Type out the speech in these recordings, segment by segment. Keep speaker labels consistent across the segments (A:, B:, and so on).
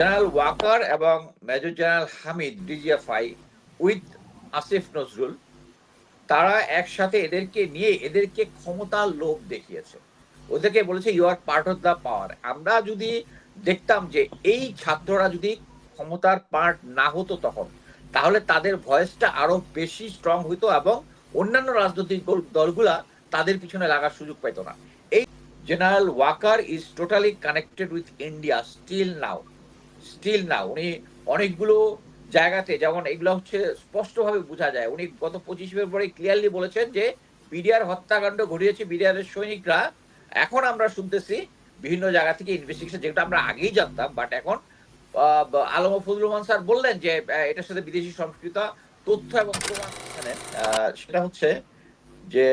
A: General Waker এবং major general Hamid DGFI with Asif Nazrul তারা একসাথে এদেরকে ক্ষমতার লোভ দেখিয়েছে। ওদেরকে বলেছে you are part of the power. আমরা যদি দেখতাম যে এই ছাত্ররা যদি ক্ষমতার পার্ট না হতো তখন, তাহলে তাদের ভয়েসটা আরো বেশি স্ট্রং হইতো এবং অন্যান্য রাজনৈতিক দলগুলা তাদের পিছনে লাগার সুযোগ পেত না। এই general Waker is totally connected with India still now উনি অনেকগুলো জায়গাতে, যেমন এগুলো হচ্ছে স্পষ্টভাবে বোঝা যায়, উনি গত 25 ফেব্রুয়ারি ক্লিয়ারলি বলেছেন যে বিডিআর হত্যাকাণ্ড ঘটিয়েছে বিডিআর এর সৈনিকরা। এখন আমরা শুনতেছি বিভিন্ন জায়গা থেকে ইনভেস্টিগেশন, যেটা আমরা আগেই জানতাম, বাট এখন আলম ফজলুর রহমান স্যার বললেন যে এটার সাথে বিদেশি সংস্কৃত তথ্য এবং প্রমাণ এখানে সেটা হচ্ছে যে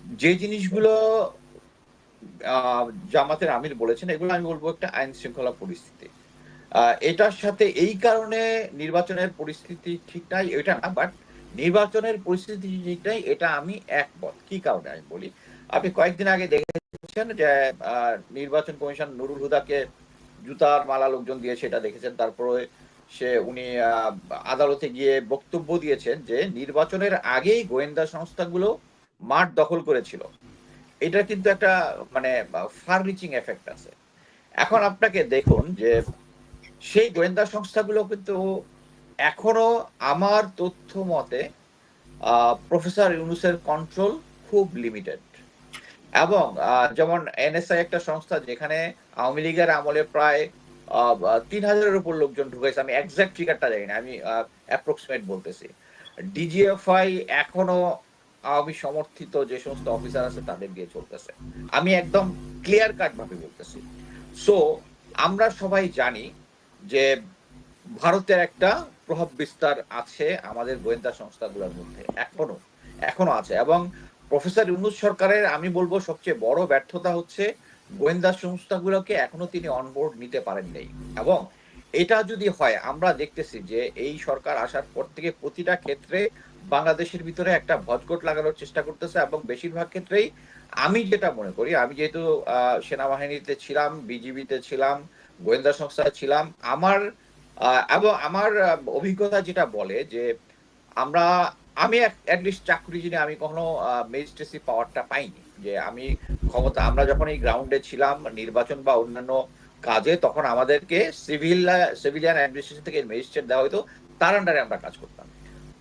A: যে জিনিসগুলো জামাতের আমির বলেছেন, এগুলো আমি বলবো একটা আইন শৃঙ্খলা পরিস্থিতি। এটার সাথে এই কারণে নির্বাচনের পরিস্থিতি ঠিক নাই এটা না, বাট নির্বাচনের পরিস্থিতি ঠিক নাই এটা আমি একমত। কি কারণে আমি বলি, আপনি কয়েকদিন আগে দেখেছেন যে নির্বাচন কমিশন নুরুল হুদাকে জুতার মালা লোকজন দিয়ে সেটা দেখেছেন। তারপরে উনি আদালতে গিয়ে বক্তব্য দিয়েছেন যে নির্বাচনের আগেই গোয়েন্দা সংস্থাগুলো মাঠ দখল করেছিল। এটা কিন্তু একটা মানে ফার রিচিং এফেক্ট আছে। এখন আপনাকে দেখুন যে সেই গোয়েন্দা সংস্থাগুলো কিন্তু এখনো আমার তথ্য মতে প্রফেসর ইউনূসের কন্ট্রোল খুব লিমিটেড। এবং যেমন এনএসআই একটা সংস্থা যেখানে আওয়ামী লীগের আমলে প্রায় 3000-এর উপর লোকজন ঢুকেছে। আমি এক্সাক্ট ফিগারটা জানি না, আমি অ্যাপ্রক্সিমেট বলতেছি। ডিজিএফআই এখনো আওয়ামী সমর্থিত যে সমস্ত অফিসার আছে তাদের দিয়ে চলতেছে। আমি একদম ক্লিয়ার কাট ভাবে বলতেছি। সো আমরা সবাই জানি যে ভারতের একটা প্রভাব বিস্তার আছে আমাদের গোয়েন্দা সংস্থাগুলোর মধ্যে, এখনো আছে। এবং প্রফেসর ইউনূস সরকারের আমি বলবো সবচেয়ে বড় ব্যর্থতা হচ্ছে গোয়েন্দা সংস্থাগুলোকে এখনো তিনি অনবোর্ড নিতে পারেন নাই। এবং এটা যদি হয়, আমরা দেখতেছি যে এই সরকার আসার পর থেকে প্রতিটা ক্ষেত্রে বাংলাদেশের ভিতরে একটা ভজঘট লাগানোর চেষ্টা করতেছে। এবং বেশিরভাগ ক্ষেত্রেই আমি যেটা মনে করি, আমি যেহেতু সেনাবাহিনীতে ছিলাম, বিজিবিতে ছিলাম, গোয়েন্দা সংস্থায় ছিলাম, এবং আমার অভিজ্ঞতা যেটা বলে যে আমি অ্যাটলিস্ট চাকরিজীবী, আমি কখনো ম্যাজিস্ট্রেসি পাওয়ারটা পাইনি। যে আমি ক্ষমতা, আমরা যখন এই গ্রাউন্ডে ছিলাম নির্বাচন বা অন্যান্য কাজে, তখন আমাদেরকে সিভিলিয়ান অ্যাডমিনিস্ট্রেশন থেকে ম্যাজিস্ট্রেট দেওয়া হতো, তার আন্ডারে আমরা কাজ করতাম।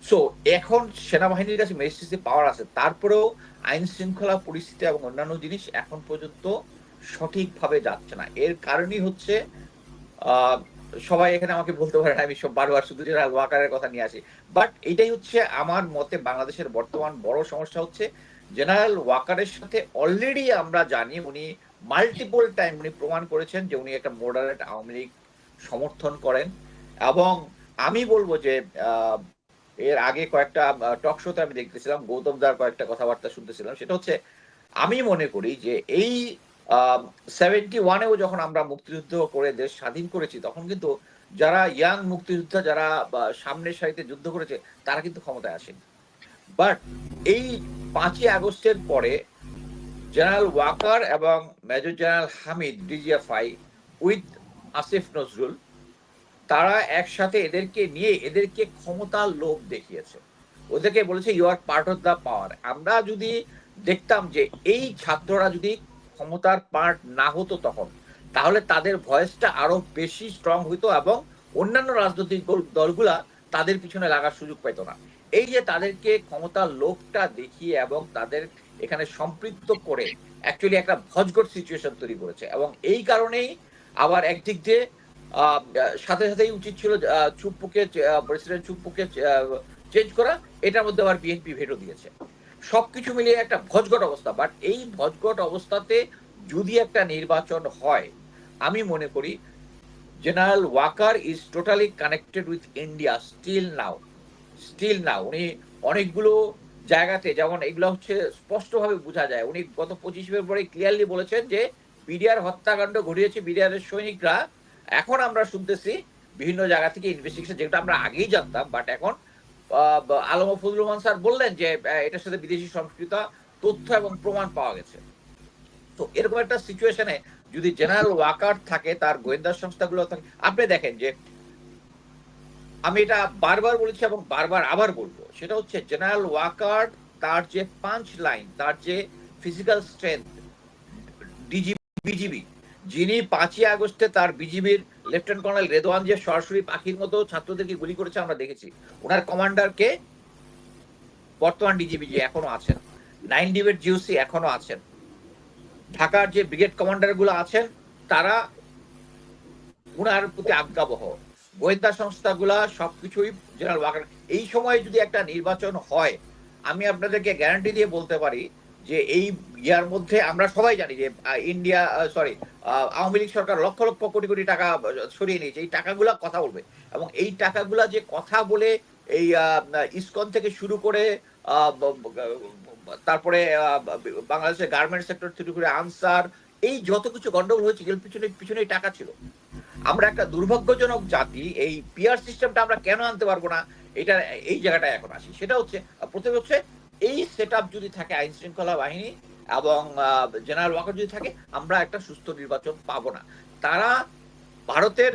A: সো এখন সেনাবাহিনীর কাছে ম্যাজিস্ট্রেসি পাওয়ার আছে, তারপরেও আইন শৃঙ্খলা পরিস্থিতি এবং অন্যান্য জিনিস এখন পর্যন্ত সঠিকভাবে যাচ্ছে না। এর কারণই হচ্ছে সবাই এখানে আমাকে বলতে পারে আমি সব বারবার শুধু জেনারেল ওয়াকারের কথা নিয়ে আসি, বাট এটাই হচ্ছে আমার মতে বাংলাদেশের বর্তমান বড় সমস্যা হচ্ছে জেনারেল ওয়াকারের সাথে অলরেডি আমরা জানি উনি মাল্টিপল টাইম উনি প্রমাণ করেছেন যে উনি একটা মডারেট আওয়ামী লীগ সমর্থন করেন। এবং আমি বলবো যে এর আগে কয়েকটা টক শোতে আমি দেখতেছিলাম, গৌতম দার কয়েকটা কথাবার্তা শুনতেছিলাম, সেটা হচ্ছে আমি মনে করি যে এই 71-এও যখন আমরা মুক্তিযুদ্ধ করে দেশ স্বাধীন করেছি, তখন কিন্তু যারা ইয়াং মুক্তিযোদ্ধা, যারা সামনের সারিতে যুদ্ধ করেছে, তারা কিন্তু ক্ষমতায় আসেনি। বাট এই 5ই আগস্টের পরে জেনারেল ওয়াকার এবং major general Hamid DGFI with Asif Nazrul তারা একসাথে এদেরকে ক্ষমতার লোভ দেখিয়েছে। ওদেরকে বলেছে you are part of the power. আমরা যদি দেখতাম যে এই ছাত্ররা যদি ক্ষমতার পার্ট না হতো তখন, তাহলে তাদের ভয়েসটা আরো বেশি স্ট্রং হইতো এবং অন্যান্য রাজনৈতিক দলগুলা তাদের পিছনে লাগার সুযোগ পেত না। এই যে তাদেরকে ক্ষমতার লোভটা দেখিয়ে এবং তাদের এখানে সম্পৃক্ত করে অ্যাকচুয়ালি একটা ভজঘট সিচুয়েশন তৈরি করেছে। এবং এই কারণেই আবার একদিক দিয়ে সাথে সাথেই উচিত ছিল প্রেসিডেন্ট চুপ্পুকে চেঞ্জ করা, এটার মধ্যে আবার বিএনপি ভেটো দিয়েছে। সবকিছু মিলিয়ে একটা ভজঘট অবস্থা। বাট এই ভজঘট অবস্থাতে যদি একটা নির্বাচন হয়, আমি মনে করি general Waker is totally connected with India still now উনি অনেকগুলো জায়গাতে, যেমন এগুলো হচ্ছে স্পষ্টভাবে বোঝা যায়, উনি গত 25 ফেব্রুয়ারি ক্লিয়ারলি বলেছেন যে বিডিআর হত্যাকাণ্ড ঘটিয়েছে বিডিআর এর সৈনিকরা। এখন আমরা শুনতেছি বিভিন্ন জায়গা থেকে ইনভেস্টিগেশন, যেটা আমরা আগেই জানতাম, বাট এখন আলম ফজলুর রহমান স্যার বললেন যে এটার সাথে বিদেশি সংস্কৃত তথ্য এবং প্রমাণ পাওয়া গেছে। তো এরকম একটা সিচুয়েশনে যদি জেনারেল ওয়াকার থাকে, তার গোয়েন্দা সংস্থাগুলো থাকে, আপনি দেখেন যে আমি এটা বারবার বলেছি এবং বারবার আবার বলবো, সেটা হচ্ছে জেনারেল ওয়াকার, তার যে পাঞ্চ লাইন, তার যে ফিজিক্যাল স্ট্রেংথ, বিজিবি, যিনি 5ই আগস্টে তার বিজিবির লেফটেন্যান্ট কর্নেল রেদওয়ান যে সরাসরি পাখির মতো ছাত্রদেরকে গুলি করেছে আমরা দেখেছি, ওনার কমান্ডারকে বর্তমান ডিজিপি যে এখনো আছেন, 9 ডিভিড জিওসি এখনো আছেন, ঢাকার যে ব্রিগেড কমান্ডার গুলো আছেন তারা উনার প্রতি আজ্ঞাবহ, গোয়েন্দা সংস্থাগুলা সবকিছুই জেনারেল ওয়াকার। এই সময়ে যদি একটা নির্বাচন হয়, আমি আপনাদেরকে গ্যারান্টি দিয়ে বলতে পারি যে এই ইয়ার মধ্যে আমরা সবাই জানি যে আওয়ামী লীগ সরকার লক্ষ লক্ষ কোটি কোটি টাকা সরিয়ে নিয়েছে, এই টাকাগুলা কথা বলবে, এবং এই টাকাগুলা যে কথা বলে এই ইসকন থেকে শুরু করে তারপরে বাংলাদেশের গার্মেন্ট সেক্টর থেকে করে আনসার, এই যত কিছু গন্ডগোল হয়েছে এর পিছনে টাকা ছিল। আমরা একটা দুর্ভাগ্যজনক জাতি, এই পিআর সিস্টেমটা আমরা কেন আনতে পারবো না, এটা এই জায়গাটায় এখন আসি। সেটা হচ্ছে প্রথমে হচ্ছে এই সেটআপ যদি থাকে, আইন শৃঙ্খলা বাহিনী এবং জেনারেল ওয়াকার যদি থাকে, আমরা একটা সুস্থ নির্বাচন পাবো না। তারা ভারতের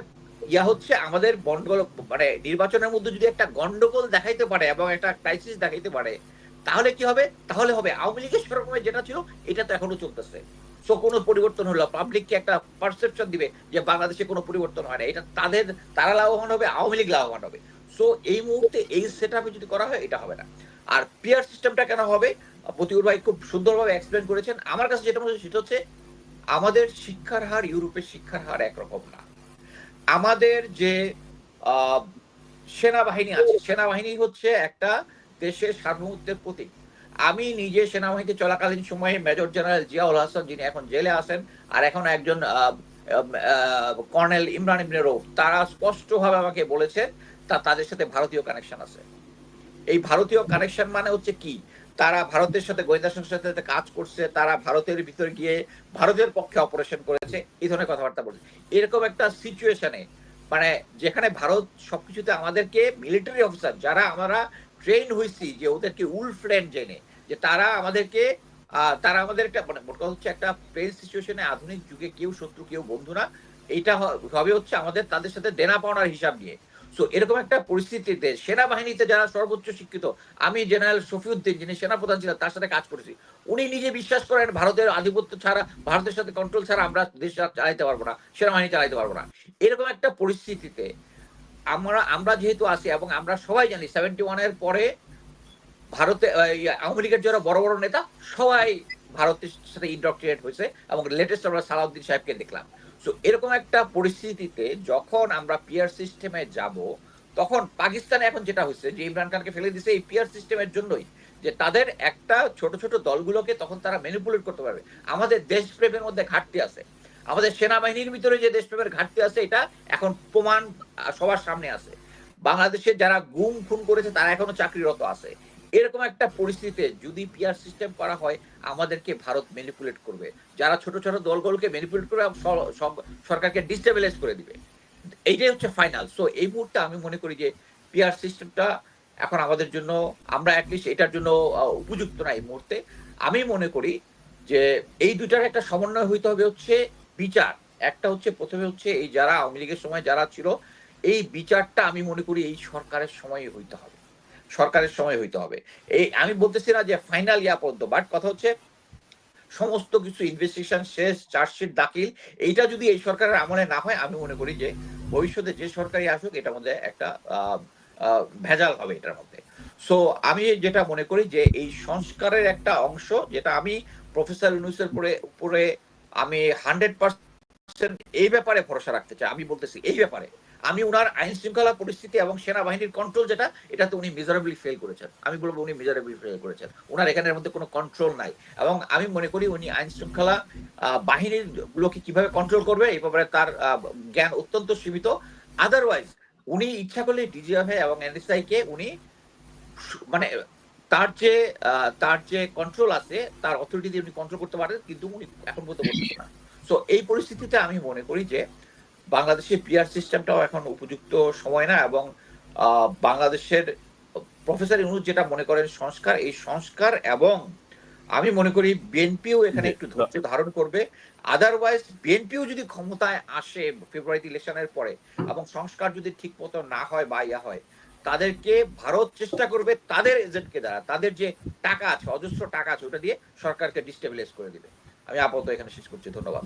A: হচ্ছে আমাদের গন্ডগোল, মানে নির্বাচনের মধ্যে যদি একটা গন্ডগোল দেখাইতে পারে এবং একটা ক্রাইসিস দেখাইতে পারে, তাহলে কি হবে? তাহলে হবে আওয়ামী লীগের সরকার যেটা ছিল এটা তো এখনো চলতেছে। সো কোনো পরিবর্তন হলো, পাবলিককে একটা পারসেপশন দিবে যে বাংলাদেশে কোনো পরিবর্তন হয় না, এটা তারা লাভবান হবে, আওয়ামী লীগ লাভবান হবে। সো এই মুহূর্তে এই সেটআপে যদি করা হয় এটা হবে না। আর পিআর সিস্টেমটা কেন হবে, প্রতিকুর ভাই খুব সুন্দরভাবে এক্সপ্লেন করেছেন। আমার কাছে যেটা মনে হচ্ছে সেটা হচ্ছে আমাদের শিক্ষার হার ইউরোপের শিক্ষার হার একরকম না। আমাদের যে সেনাবাহিনী আছে, সেনাবাহিনী হচ্ছে একটা দেশের সার্বভৌমত্বের প্রতীক। আমি নিজে সেনাবাহিনীতে চলাকালীন সময়ে মেজর জেনারেল জিয়াউল হাসান, যিনি এখন জেলে আছেন, আর এখন একজন কর্নেল ইমরান ইবনে রৌফ, তারা স্পষ্টভাবে আমাকে বলেছে তাদের সাথে ভারতীয় কানেকশন আছে। এই ভারতীয় কানেকশন মানে হচ্ছে কি, তারা ভারতের সাথে গোয়েন্দা সংস্থার সাথে কাজ করছে, তারা ভারতের ভিতরে গিয়ে ভারতের পক্ষে অপারেশন করেছে, এই ধরনের কথাবার্তা বলছে। এরকম একটা সিচুয়েশনে, মানে যেখানে ভারত সবকিছুতে আমাদেরকে মিলিটারি অফিসার যারা আমরা ট্রেন হয়েছি, যে ওদেরকে উলফ ল্যান্ড জেনে, যে তারা আমাদেরকে মানে মোট কথা হচ্ছে একটা প্লেন সিচুয়েশনে, আধুনিক যুগে কেউ শত্রু কেউ বন্ধু না, এইটা হবে হচ্ছে আমাদের তাদের সাথে দেনা পাওনার হিসাব নিয়ে। সো এরকম একটা পরিস্থিতিতে সেনাবাহিনীতে যারা সর্বোচ্চ শিক্ষিত, আমি জেনারেল শফিউদ্দিন যিনি সেনাপ্রধান ছিলেন তার সাথে কাজ করেছি, উনি নিজে বিশ্বাস করেন ভারতের আধিপত্য ছাড়া, ভারতের সাথে কন্ট্রোল ছাড়া আমরা দেশ চালাইতে পারবো না, সেনাবাহিনী চালাইতে পারবো না। এরকম একটা পরিস্থিতিতে আমরা যেহেতু আছি, এবং আমরা সবাই জানি 71-এর পরে ভারতে আওয়ামী লীগের যারা বড় বড় নেতা সবাই ভারতের সাথে ইন্ডক্ট্রিনেট হয়েছে, এবং লেটেস্ট আমরা সালাউদ্দিন সাহেবকে দেখলাম। সো এরকম একটা পরিস্থিতিতে যখন আমরা পিআর সিস্টেমে যাব, তখন পাকিস্তানে এখন যেটা হচ্ছে যে ইমরান খানকে ফেলে দিছে এই পিআর সিস্টেমের জন্যই, যে তাদের একটা ছোট ছোট দলগুলোকে তখন তারা ম্যানিপুলেট করতে পারবে। আমাদের দেশপ্রেমের মধ্যে ঘাটতি আছে, আমাদের সেনাবাহিনীর ভিতরে যে দেশপ্রেমের ঘাটতি আছে, এটা এখন প্রমাণ সবার সামনে আছে। বাংলাদেশে যারা গুম খুন করেছে তারা এখনো চাকরিরত আছে। এরকম একটা পরিস্থিতিতে যদি পিআর সিস্টেম করা হয়, আমাদেরকে ভারত ম্যানিপুলেট করবে, যারা ছোট ছোট দলগুলোকে ম্যানিপুলেট করে সরকারকে ডিস্টেবিলাইজ করে দিবে। এইটাই হচ্ছে ফাইনাল। সো এই মুহূর্তে আমি মনে করি যে পিআর সিস্টেমটা এখন আমাদের জন্য, আমরা অ্যাটলিস্ট এটার জন্য উপযুক্ত না এই মুহূর্তে। আমি মনে করি যে এই দুটার একটা সমন্বয় হইতে হবে, হচ্ছে বিচার। একটা হচ্ছে প্রথমে হচ্ছে এই যারা আওয়ামী লীগের সময় যারা ছিল, এই বিচারটা আমি মনে করি এই সরকারের সময় হইতে হবে, সরকারের সময় হইতে হবে। এই আমি বলতেছি না যে ফাইনাল ইয়া পর্যন্ত, বাট কথা হচ্ছে সমস্ত কিছু ইনভেস্টিগেশন শেষ, চার্জশিট দাখিল, এইটা যদি এই সরকারের আমলে না হয়, আমি মনে করি যে ভবিষ্যতে যে সরকারই আসুক এটার মধ্যে একটা ভেজাল হবে এটার মধ্যে। সো আমি যেটা মনে করি যে এই সংস্কারের একটা অংশ, যেটা আমি প্রফেসর ইউনূসের উপরে আমি 100% এই ব্যাপারে ভরসা রাখতে চাই। আমি বলতেছি এই ব্যাপারে আমি উনার আইন শৃঙ্খলা পরিস্থিতি এবং সেনাবাহিনীর কন্ট্রোল যেটা, এটাতে উনি মেজারেবলি ফেল করেছেন। আমি বলবো উনি মেজারেবলি ফেল করেছেন, উনার এখানের মধ্যে কোনো কন্ট্রোল নাই। এবং আমি মনে করি উনি আইন শৃঙ্খলা বাহিনীর গুলোকে কিভাবে কন্ট্রোল করবে এই ব্যাপারে তার জ্ঞান অত্যন্ত সীমিত। আদারওয়াইজ উনি ইচ্ছা করলে ডিজিএফআই এবং এনএসআই কে উনি মানে তার যে কন্ট্রোল আছে, তার অথরিটি দিয়ে উনি কন্ট্রোল করতে পারেন, কিন্তু উনি এখন পর্যন্ত করতেছে না। সো এই পরিস্থিতিতে আমি মনে করি যে বাংলাদেশের পিআর সিস্টেমটাও এখন উপযুক্ত সময় না, এবং বাংলাদেশের প্রফেসর ইউনূস যেটা মনে করেন সংস্কার, এই সংস্কার এবং আমি মনে করি বিএনপিও এখানে
B: জি,
A: একটু ধৈর্য ধারণ করবে। আদারওয়াইজ বিএনপিও যদি ক্ষমতায় আসে ফেব্রুয়ারিতে ইলেকশনের পরে এবং সংস্কার যদি ঠিক মতো না হয় বা ইয়া হয়, তাদেরকে ভারত চেষ্টা করবে তাদের এজেন্টকে দ্বারা, তাদের যে টাকা আছে, অজস্র টাকা আছে, ওটা দিয়ে সরকারকে ডিস্টেবিলাইজ করে দিবে। আমি আপাতত এখানে শেষ করছি। ধন্যবাদ।